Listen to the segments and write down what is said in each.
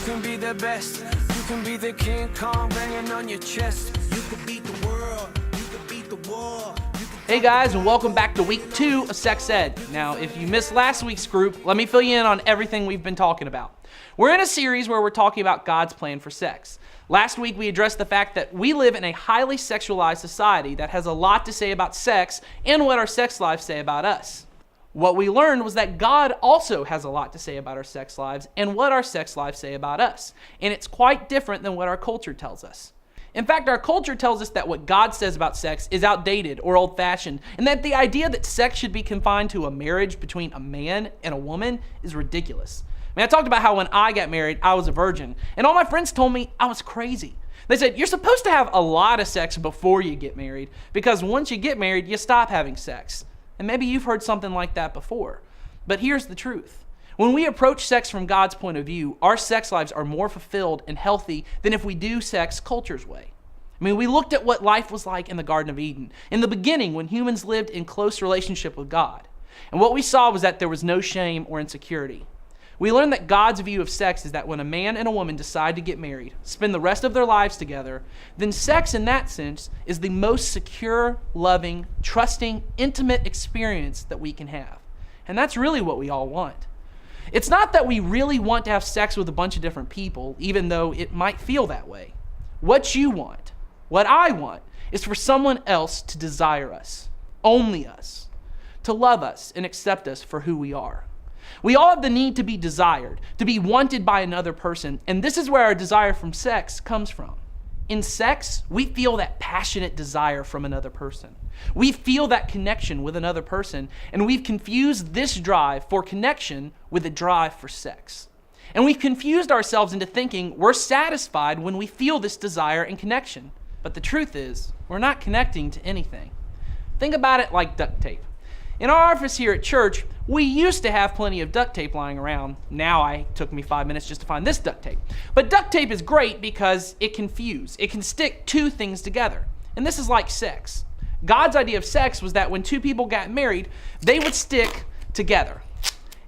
can be the best. You can be the King Kong banging on your chest. You can beat the world. You can beat the war. Hey guys, and welcome back to week 2 of Sex Ed. Now, if you missed last week's group, let me fill you in on everything we've been talking about. We're in a series where we're talking about God's plan for sex. Last week, we addressed the fact that we live in a highly sexualized society that has a lot to say about sex and what our sex lives say about us. What we learned was that God also has a lot to say about our sex lives and what our sex lives say about us. And it's quite different than what our culture tells us. In fact, our culture tells us that what God says about sex is outdated or old-fashioned, and that the idea that sex should be confined to a marriage between a man and a woman is ridiculous. I mean, I talked about how when I got married, I was a virgin, and all my friends told me I was crazy. They said, you're supposed to have a lot of sex before you get married, because once you get married, you stop having sex. And maybe you've heard something like that before. But here's the truth. When we approach sex from God's point of view, our sex lives are more fulfilled and healthy than if we do sex culture's way. I mean, we looked at what life was like in the Garden of Eden, in the beginning when humans lived in close relationship with God. And what we saw was that there was no shame or insecurity. We learned that God's view of sex is that when a man and a woman decide to get married, spend the rest of their lives together, then sex in that sense is the most secure, loving, trusting, intimate experience that we can have. And that's really what we all want. It's not that we really want to have sex with a bunch of different people, even though it might feel that way. What you want, what I want, is for someone else to desire us, only us, to love us and accept us for who we are. We all have the need to be desired, to be wanted by another person, and this is where our desire from sex comes from. In sex, we feel that passionate desire from another person. We feel that connection with another person, and we've confused this drive for connection with a drive for sex. And we've confused ourselves into thinking we're satisfied when we feel this desire and connection. But the truth is, we're not connecting to anything. Think about it like duct tape. In our office here at church, we used to have plenty of duct tape lying around. Now it took me 5 minutes just to find this duct tape. But duct tape is great because it can fuse. It can stick two things together. And this is like sex. God's idea of sex was that when two people got married, they would stick together.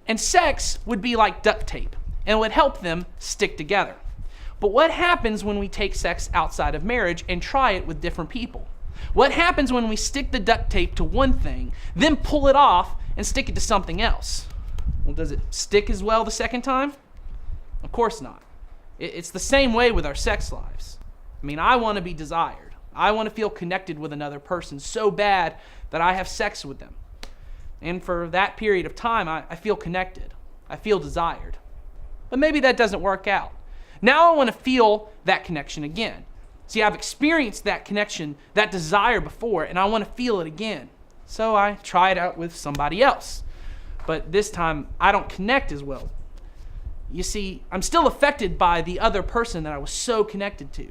And sex would be like duct tape and would help them stick together. But what happens when we take sex outside of marriage and try it with different people? What happens when we stick the duct tape to one thing, then pull it off and stick it to something else? Well, does it stick as well the second time? Of course not. It's the same way with our sex lives. I mean, I want to be desired. I want to feel connected with another person so bad that I have sex with them. And for that period of time, I feel connected. I feel desired. But maybe that doesn't work out. Now I want to feel that connection again. See, I've experienced that connection, that desire before, and I want to feel it again. So I try it out with somebody else. But this time, I don't connect as well. You see, I'm still affected by the other person that I was so connected to.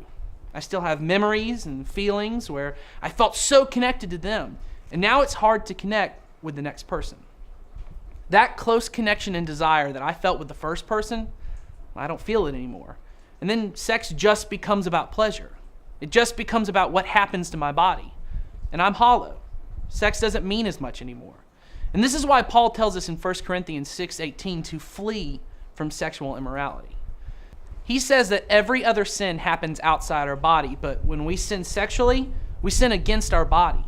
I still have memories and feelings where I felt so connected to them, and now it's hard to connect with the next person. That close connection and desire that I felt with the first person, I don't feel it anymore. And then sex just becomes about pleasure. It just becomes about what happens to my body. And I'm hollow. Sex doesn't mean as much anymore. And this is why Paul tells us in 1 Corinthians 6:18 to flee from sexual immorality. He says that every other sin happens outside our body, but when we sin sexually, we sin against our body.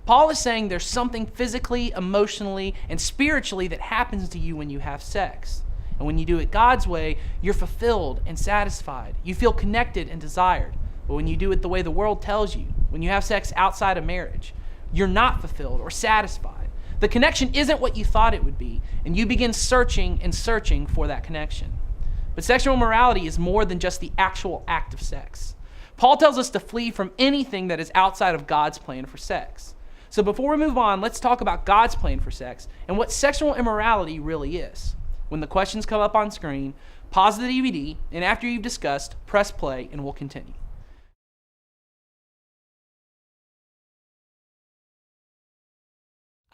Paul is saying there's something physically, emotionally, and spiritually that happens to you when you have sex. And when you do it God's way, you're fulfilled and satisfied. You feel connected and desired. But when you do it the way the world tells you, when you have sex outside of marriage, you're not fulfilled or satisfied. The connection isn't what you thought it would be, and you begin searching and searching for that connection. But sexual immorality is more than just the actual act of sex. Paul tells us to flee from anything that is outside of God's plan for sex. So before we move on, let's talk about God's plan for sex and what sexual immorality really is. When the questions come up on screen, pause the DVD, and after you've discussed, press play, and we'll continue.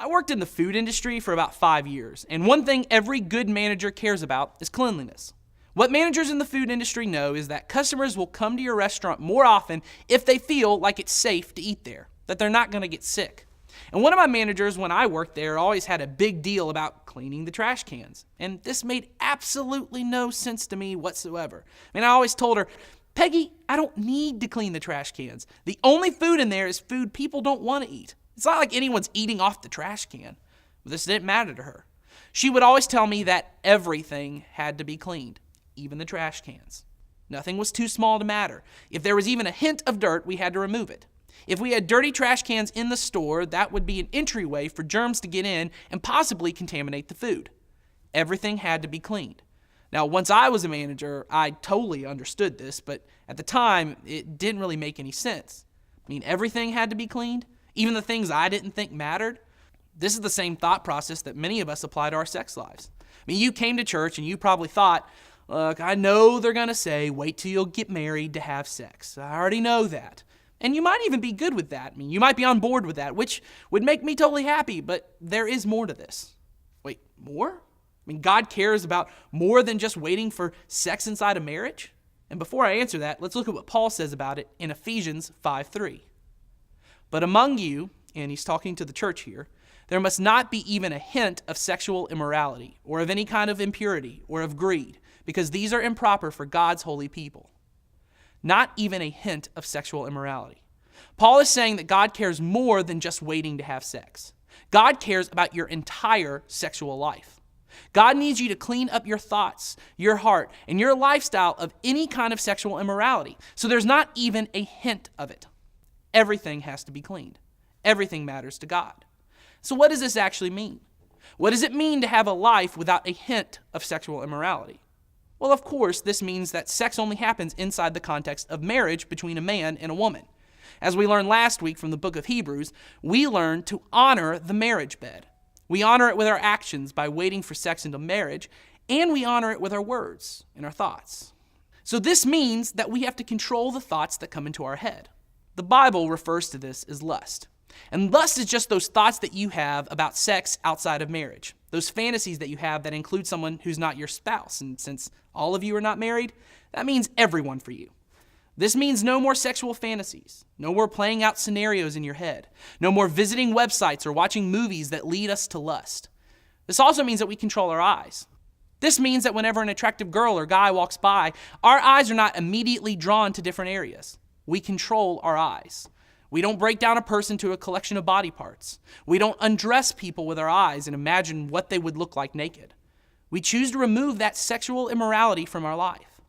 I worked in the food industry for about 5 years, and one thing every good manager cares about is cleanliness. What managers in the food industry know is that customers will come to your restaurant more often if they feel like it's safe to eat there, that they're not going to get sick. And one of my managers when I worked there always had a big deal about cleaning the trash cans. And this made absolutely no sense to me whatsoever. I mean, I always told her, Peggy, I don't need to clean the trash cans. The only food in there is food people don't want to eat. It's not like anyone's eating off the trash can. But this didn't matter to her. She would always tell me that everything had to be cleaned, even the trash cans. Nothing was too small to matter. If there was even a hint of dirt, we had to remove it. If we had dirty trash cans in the store, that would be an entryway for germs to get in and possibly contaminate the food. Everything had to be cleaned. Now, once I was a manager, I totally understood this, but at the time, it didn't really make any sense. I mean, everything had to be cleaned, even the things I didn't think mattered. This is the same thought process that many of us apply to our sex lives. I mean, you came to church and you probably thought, look, I know they're going to say, wait till you'll get married to have sex. I already know that. And you might even be good with that. I mean, you might be on board with that, which would make me totally happy, but there is more to this. Wait, more? I mean, God cares about more than just waiting for sex inside a marriage? And before I answer that, let's look at what Paul says about it in Ephesians 5:3. But among you, and he's talking to the church here, there must not be even a hint of sexual immorality, or of any kind of impurity, or of greed, because these are improper for God's holy people. Not even a hint of sexual immorality. Paul is saying that God cares more than just waiting to have sex. God cares about your entire sexual life. God needs you to clean up your thoughts, your heart, and your lifestyle of any kind of sexual immorality. So there's not even a hint of it. Everything has to be cleaned. Everything matters to God. So what does this actually mean? What does it mean to have a life without a hint of sexual immorality? Well, of course, this means that sex only happens inside the context of marriage between a man and a woman. As we learned last week from the book of Hebrews, we learn to honor the marriage bed. We honor it with our actions by waiting for sex until marriage, and we honor it with our words and our thoughts. So this means that we have to control the thoughts that come into our head. The Bible refers to this as lust. And lust is just those thoughts that you have about sex outside of marriage. Those fantasies that you have that include someone who's not your spouse. And since all of you are not married, that means everyone for you. This means no more sexual fantasies, no more playing out scenarios in your head, no more visiting websites or watching movies that lead us to lust. This also means that we control our eyes. This means that whenever an attractive girl or guy walks by, our eyes are not immediately drawn to different areas. We control our eyes. We don't break down a person to a collection of body parts. We don't undress people with our eyes and imagine what they would look like naked. We choose to remove that sexual immorality from our life.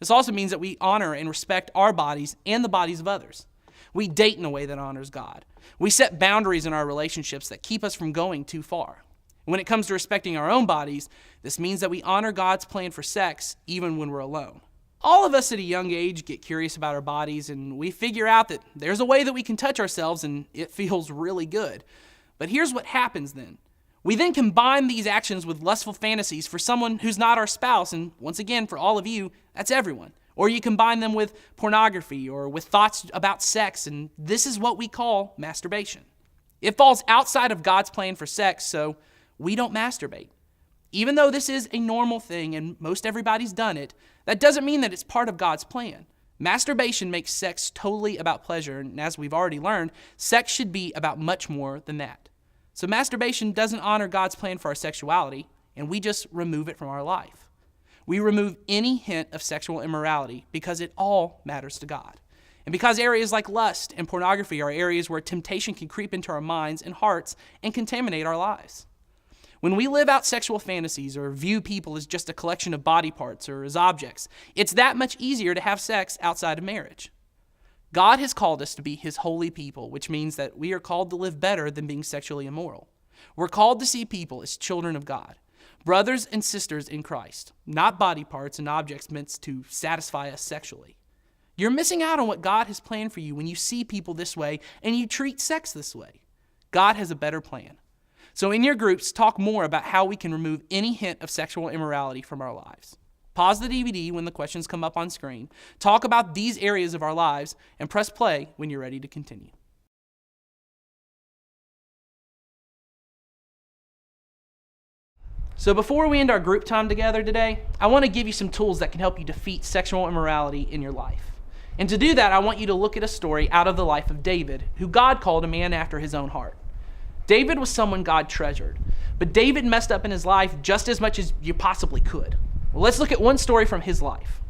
This also means that we honor and respect our bodies and the bodies of others. We date in a way that honors God. We set boundaries in our relationships that keep us from going too far. When it comes to respecting our own bodies, this means that we honor God's plan for sex even when we're alone. All of us at a young age get curious about our bodies, and we figure out that there's a way that we can touch ourselves and it feels really good. But here's what happens then. We then combine these actions with lustful fantasies for someone who's not our spouse, and once again, for all of you, that's everyone. Or you combine them with pornography or with thoughts about sex, and this is what we call masturbation. It falls outside of God's plan for sex, so we don't masturbate. Even though this is a normal thing and most everybody's done it, that doesn't mean that it's part of God's plan. Masturbation makes sex totally about pleasure, and as we've already learned, sex should be about much more than that. So masturbation doesn't honor God's plan for our sexuality, and we just remove it from our life. We remove any hint of sexual immorality because it all matters to God. And because areas like lust and pornography are areas where temptation can creep into our minds and hearts and contaminate our lives. When we live out sexual fantasies or view people as just a collection of body parts or as objects, it's that much easier to have sex outside of marriage. God has called us to be His holy people, which means that we are called to live better than being sexually immoral. We're called to see people as children of God, brothers and sisters in Christ, not body parts and objects meant to satisfy us sexually. You're missing out on what God has planned for you when you see people this way and you treat sex this way. God has a better plan. So in your groups, talk more about how we can remove any hint of sexual immorality from our lives. Pause the DVD when the questions come up on screen. Talk about these areas of our lives and press play when you're ready to continue. So before we end our group time together today, I want to give you some tools that can help you defeat sexual immorality in your life. And to do that, I want you to look at a story out of the life of David, who God called a man after his own heart. David was someone God treasured, But David messed up in his life just as much as you possibly could. Well, let's look at one story from his life.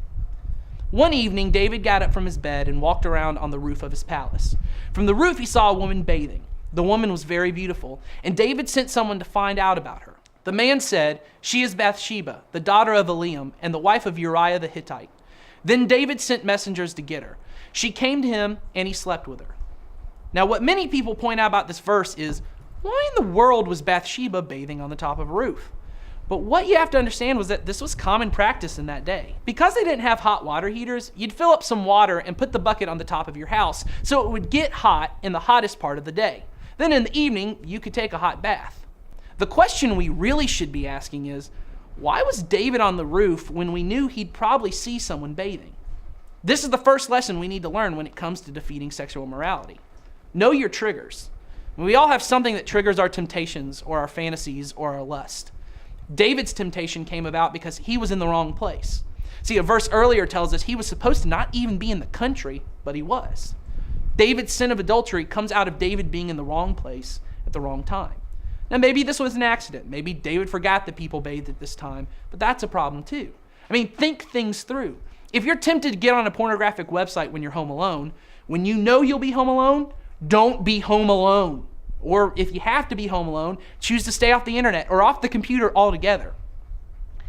One evening, David got up from his bed and walked around on the roof of his palace. From the roof, he saw a woman bathing. The woman was very beautiful, and David sent someone to find out about her. The man said, "She is Bathsheba, the daughter of Eliam, and the wife of Uriah the Hittite." Then David sent messengers to get her. She came to him, and he slept with her. Now, what many people point out about this verse is, why in the world was Bathsheba bathing on the top of a roof? But what you have to understand was that this was common practice in that day. Because they didn't have hot water heaters, you'd fill up some water and put the bucket on the top of your house so it would get hot in the hottest part of the day. Then in the evening, you could take a hot bath. The question we really should be asking is, why was David on the roof when we knew he'd probably see someone bathing? This is the first lesson we need to learn when it comes to defeating sexual immorality. Know your triggers. We all have something that triggers our temptations or our fantasies or our lust. David's temptation came about because he was in the wrong place. See, a verse earlier tells us he was supposed to not even be in the country, but he was. David's sin of adultery comes out of David being in the wrong place at the wrong time. Now, maybe this was an accident. Maybe David forgot that people bathed at this time, but that's a problem too. I mean, think things through. If you're tempted to get on a pornographic website when you're home alone, when you know you'll be home alone, don't be home alone. Or if you have to be home alone, choose to stay off the internet or off the computer altogether.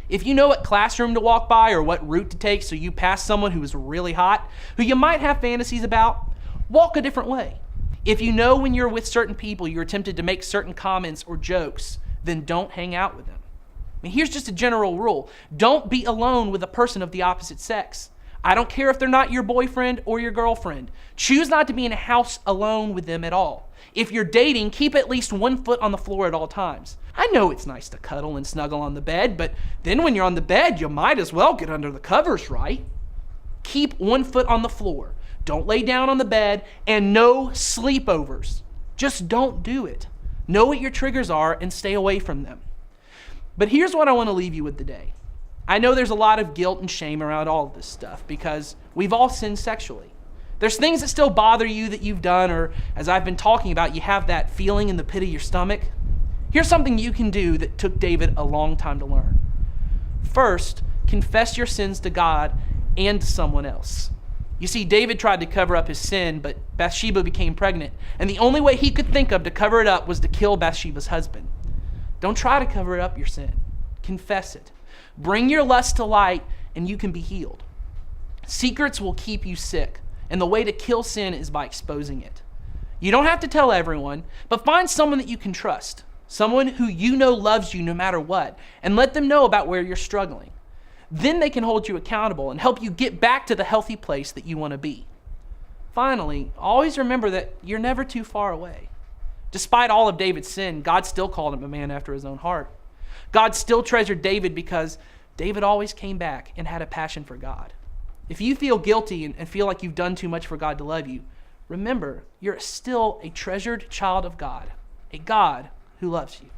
If you know what classroom to walk by or what route to take so you pass someone who is really hot, who you might have fantasies about, walk a different way. If you know when you're with certain people you're tempted to make certain comments or jokes, then don't hang out with them. I mean, here's just a general rule. Don't be alone with a person of the opposite sex. I don't care if they're not your boyfriend or your girlfriend. Choose not to be in a house alone with them at all. If you're dating, keep at least 1 foot on the floor at all times. I know it's nice to cuddle and snuggle on the bed, but then when you're on the bed, you might as well get under the covers, right? Keep 1 foot on the floor. Don't lay down on the bed, and no sleepovers. Just don't do it. Know what your triggers are and stay away from them. But here's what I want to leave you with today. I know there's a lot of guilt and shame around all of this stuff because we've all sinned sexually. There's things that still bother you that you've done, or as I've been talking about, you have that feeling in the pit of your stomach. Here's something you can do that took David a long time to learn. First, confess your sins to God and to someone else. You see, David tried to cover up his sin, but Bathsheba became pregnant, and the only way he could think of to cover it up was to kill Bathsheba's husband. Don't try to cover up your sin. Confess it. Bring your lust to light, and you can be healed. Secrets will keep you sick, and the way to kill sin is by exposing it. You don't have to tell everyone, but find someone that you can trust, someone who you know loves you no matter what, and let them know about where you're struggling. Then they can hold you accountable and help you get back to the healthy place that you want to be. Finally, always remember that you're never too far away. Despite all of David's sin, God still called him a man after his own heart. God still treasured David because David always came back and had a passion for God. If you feel guilty and feel like you've done too much for God to love you, remember, you're still a treasured child of God, a God who loves you.